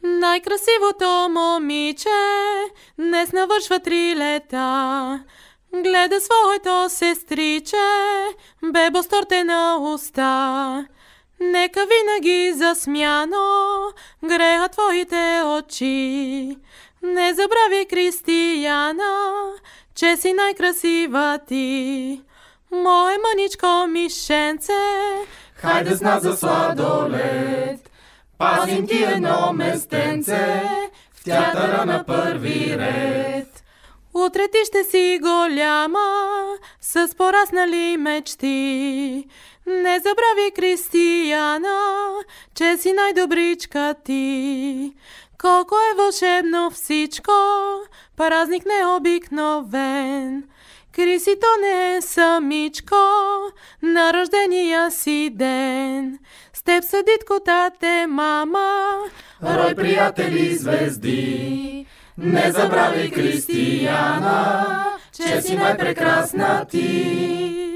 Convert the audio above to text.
Най-красивото момиче днес навършва 3 лета. Гледа своето сестриче, бебо с тортена уста. Нека винаги засмяно греха твоите очи. Не забрави, Кристияна, че си най-красива ти. Мое мъничко мишенце, хайде с нас за сладолед. Пазим ти едно местенце в театъра на първи ред. Утре ти ще си голяма, с пораснали мечти. Не забрави, Кристияна, че си най-добричка ти. Колко е вълшебно всичко, празник необикновен. Криси, то не е самичко на рождения си ден. С теб са Дитко, тате, мама, рой приятели звезди. Не забрави, Кристияна, че си най-прекрасна ти.